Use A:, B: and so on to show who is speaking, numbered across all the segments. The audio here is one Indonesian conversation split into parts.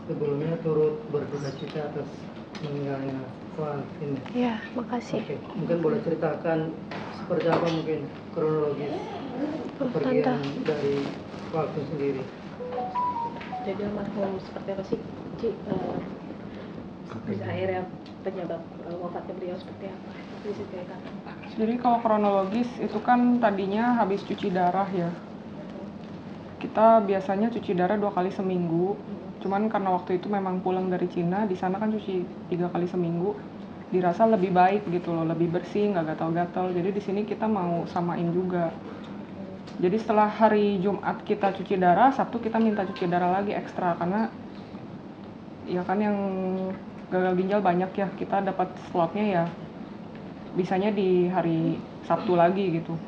A: sebelumnya turut berduka cita atas meninggalnya Ko Alvin.
B: Ya, makasih.
A: Oke, mungkin boleh ceritakan seperti apa mungkin kronologis kepergian dari Ko Alvin sendiri.
C: Jadi almarhum seperti apa sih, Ci? Bisa akhirnya penyebab wafatnya beliau seperti apa? Bisa ceritakan.
D: Jadi kalau kronologis itu kan tadinya habis cuci darah ya. Kita biasanya cuci darah 2 kali seminggu. Cuman karena waktu itu memang pulang dari Cina, di sana kan cuci 3 kali seminggu. Dirasa lebih baik gitu loh, lebih bersih, nggak gatal-gatal. Jadi di sini kita mau samain juga. Jadi setelah hari Jumat kita cuci darah, Sabtu kita minta cuci darah lagi ekstra karena ya kan yang gagal ginjal banyak ya, kita dapat slotnya ya bisanya di hari Sabtu lagi gitu.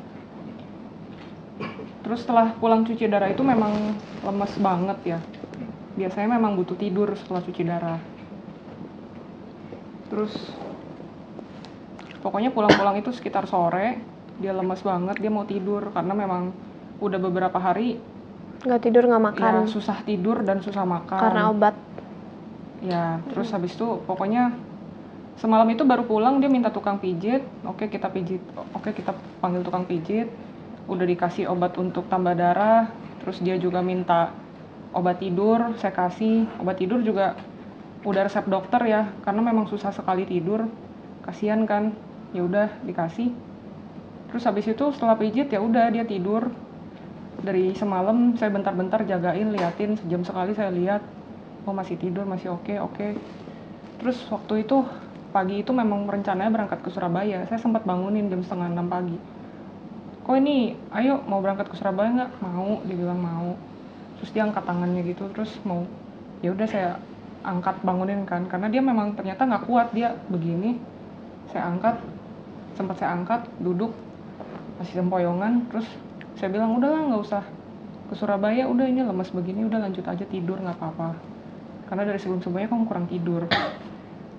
D: Terus setelah pulang cuci darah itu memang lemes banget ya. Biasanya memang butuh tidur setelah cuci darah. Terus pokoknya pulang-pulang itu sekitar sore, dia lemes banget, dia mau tidur karena memang udah beberapa hari
B: Nggak tidur, nggak makan.
D: ya susah tidur dan susah makan.
B: Karena obat.
D: Ya, terus habis itu pokoknya semalam itu baru pulang dia minta tukang pijit. Oke, kita pijit. Oke, kita panggil tukang pijit. Udah dikasih obat untuk tambah darah. Terus dia juga minta obat tidur, saya kasih. Obat tidur juga udah resep dokter ya, karena memang susah sekali tidur. Kasihan kan. Ya udah dikasih. Terus habis itu setelah pijit ya udah dia tidur. Dari semalam saya bentar-bentar jagain, liatin, sejam sekali saya lihat. Oh masih tidur, masih oke. Terus waktu itu pagi itu memang rencananya berangkat ke Surabaya. Saya sempat bangunin jam 5:30 pagi. Kok ini, ayo mau berangkat ke Surabaya nggak? Mau, dia bilang mau. Terus dia angkat tangannya gitu, terus mau. Ya udah saya angkat bangunin kan, karena dia memang ternyata nggak kuat, dia begini. Sempat saya angkat, duduk, masih sempoyongan. Terus saya bilang udahlah nggak usah ke Surabaya, udah ini lemes begini, udah lanjut aja tidur nggak apa-apa. Karena dari sebelum-sebelumnya kamu kurang tidur.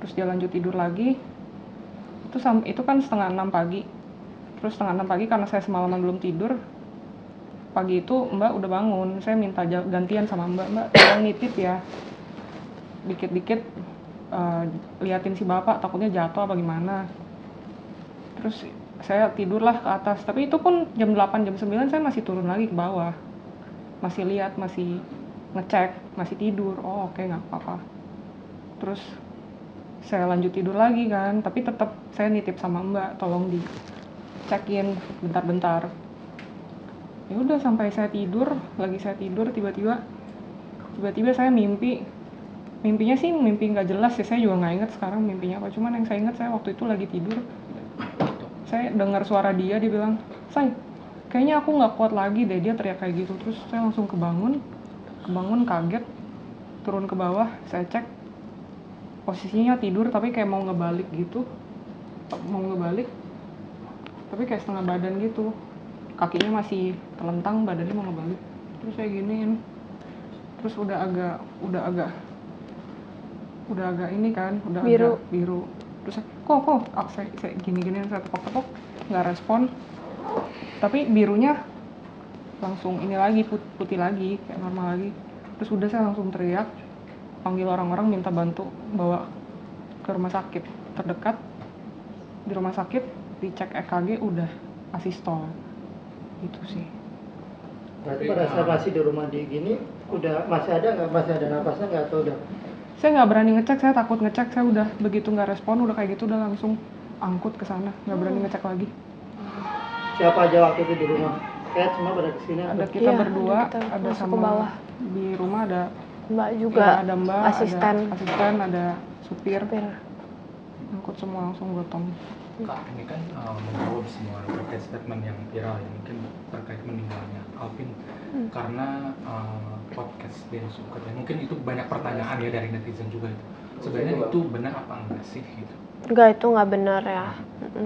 D: Terus dia lanjut tidur lagi. Itu kan 5:30 pagi. Terus 5:30 pagi karena saya semalaman belum tidur. Pagi itu Mbak udah bangun. Saya minta gantian sama Mbak tolong nitip ya. Dikit-dikit liatin si bapak, takutnya jatuh apa gimana. Terus saya tidurlah ke atas. Tapi itu pun jam 8, jam 9 saya masih turun lagi ke bawah. Masih lihat, masih ngecek, masih tidur. Oh oke, nggak apa-apa. Terus saya lanjut tidur lagi kan, tapi tetap saya nitip sama Mbak, tolong dicekin bentar-bentar. Ya udah sampai saya tidur, tiba-tiba saya mimpi. Mimpinya sih mimpi nggak jelas ya, saya juga nggak inget sekarang mimpinya apa. Cuman yang saya ingat, saya waktu itu lagi tidur, saya dengar suara dia bilang, "Say, kayaknya aku nggak kuat lagi deh," dia teriak kayak gitu. Terus saya langsung kebangun kaget, turun ke bawah, saya cek posisinya tidur tapi kayak mau ngebalik tapi kayak setengah badan gitu, kakinya masih telentang, badannya mau ngebalik. Terus saya giniin, terus udah agak ini kan, udah
B: Biru.
D: agak biru. Terus saya gini-giniin, saya tepok-tepok, nggak respon, tapi birunya langsung ini lagi, putih lagi, kayak normal lagi. Terus udah saya langsung teriak, panggil orang-orang minta bantu bawa ke rumah sakit terdekat. Di rumah sakit dicek EKG udah asistol. Itu sih.
A: Berarti pada saat masih di rumah di gini udah masih ada napasnya nggak, atau udah?
D: Saya nggak berani ngecek, saya takut ngecek. Saya udah begitu nggak respon, udah kayak gitu udah langsung angkut ke sana, nggak berani ngecek lagi.
A: Siapa aja waktu itu di rumah? Kayak semua pada kesini?
D: Ada kita berdua, ada
B: masuk
D: sama
B: ke bawah.
D: di rumah ada
B: Mbak juga,
D: ya, ada Mbak,
B: asisten,
D: ada supir.
B: supir.
D: Angkut semua langsung gotong.
E: Kak, ini kan menjawab semua terkait statement yang viral ya, mungkin terkait meninggalnya Alvin karena podcast dia suka, dan mungkin itu banyak pertanyaan ya dari netizen juga itu. Sebenarnya itu benar apa enggak sih gitu?
B: Enggak, itu nggak benar ya.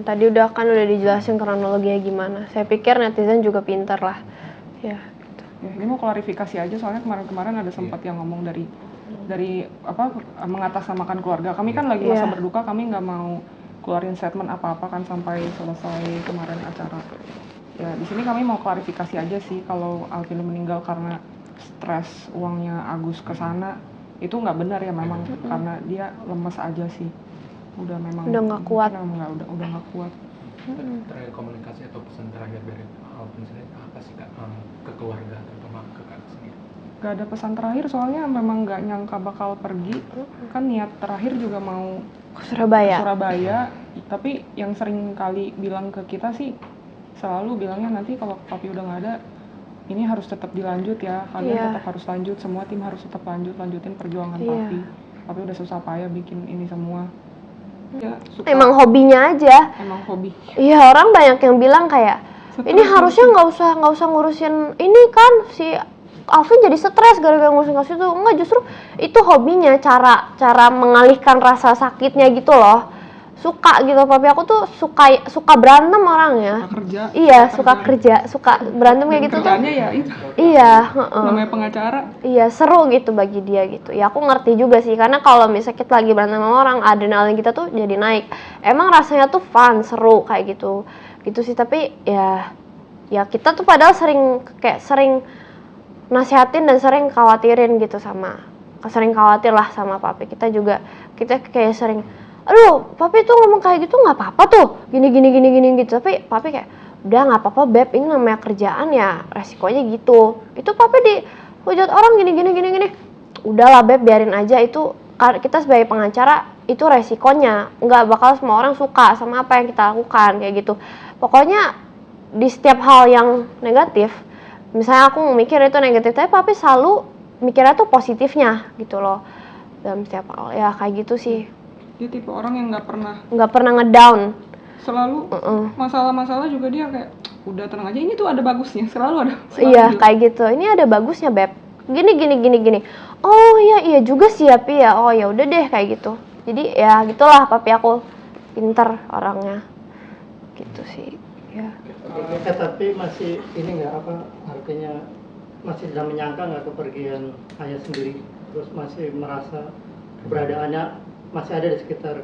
B: Tadi udah dijelasin kronologinya gimana. Saya pikir netizen juga pintar lah. Ya.
D: Ya, ini mau klarifikasi aja, soalnya kemarin ada sempat yang ngomong dari mengatasnamakan keluarga. Kami kan lagi masa berduka, kami nggak mau keluarin statement apa-apa kan sampai selesai kemarin acara. Ya di sini kami mau klarifikasi aja sih, kalau Alvin meninggal karena stres uangnya Agus ke sana, itu nggak benar ya memang karena dia lemes aja sih. Udah memang
B: Udah nggak kuat.
D: mungkin memang udah nggak kuat.
E: Terakhir komunikasi atau pesan terakhir dari Alvin sendiri apa sih Kak, ke keluarga terutama ke Kak sendiri?
D: Gak ada pesan terakhir soalnya memang nggak nyangka bakal pergi. Kan niat terakhir juga mau
B: Ke
D: ke
B: Surabaya.
D: Surabaya, tapi yang sering kali bilang ke kita sih selalu bilangnya nanti kalau papi udah nggak ada, ini harus tetap dilanjut ya, kalian
B: Iya.
D: tetap harus lanjut, semua tim harus tetap lanjutin perjuangan
B: Iya.
D: papi. Papi udah susah payah bikin ini semua. Ya, suka,
B: Emang hobinya aja.
D: emang hobi.
B: Iya, orang banyak yang bilang kayak ini
D: Stres
B: harusnya nggak usah ngurusin ini kan si Alvin jadi stres gara-gara ngurusin kasus itu. Enggak, justru itu hobinya, cara mengalihkan rasa sakitnya gitu loh. Suka gitu, papi aku tuh suka berantem orangnya.
D: Suka kerja.
B: Iya, suka kerja, suka berantem kayak gitu tuh.
D: Kerjaannya ya itu.
B: Iya, heeh.
D: Namanya pengacara.
B: Iya, seru gitu bagi dia gitu. Ya aku ngerti juga sih, karena kalau misalnya kita lagi berantem sama orang, adrenalin kita tuh jadi naik. Emang rasanya tuh fun, seru kayak gitu. Gitu sih, tapi ya kita tuh padahal sering nasihatin dan sering khawatirin gitu sering khawatir lah sama papi. Kita kayak sering, aduh papi tuh ngomong kayak gitu nggak apa-apa tuh, gini gitu. Tapi papi kayak, udah nggak apa-apa beb, ini namanya kerjaan ya, resikonya gitu. Itu papi dihujat orang gini. Udahlah beb, biarin aja, itu kita sebagai pengacara itu resikonya, nggak bakal semua orang suka sama apa yang kita lakukan kayak gitu. Pokoknya di setiap hal yang negatif, misalnya aku mikir itu negatif, tapi papi selalu mikirnya tuh positifnya gitu loh dalam setiap hal. Ya kayak gitu sih,
D: Dia tipe orang yang nggak
B: pernah ngedown.
D: selalu masalah-masalah juga dia kayak udah tenang aja, ini tuh ada bagusnya, selalu ada.
B: Iya kayak gitu, ini ada bagusnya beb, gini. Oh iya juga sih ya Pi ya, oh ya udah deh kayak gitu. Jadi ya gitulah, papi aku pinter orangnya gitu sih ya.
A: Tapi masih ini nggak apa artinya, masih tidak menyangka nggak kepergian ayah sendiri, terus masih merasa keberadaannya masih ada di sekitar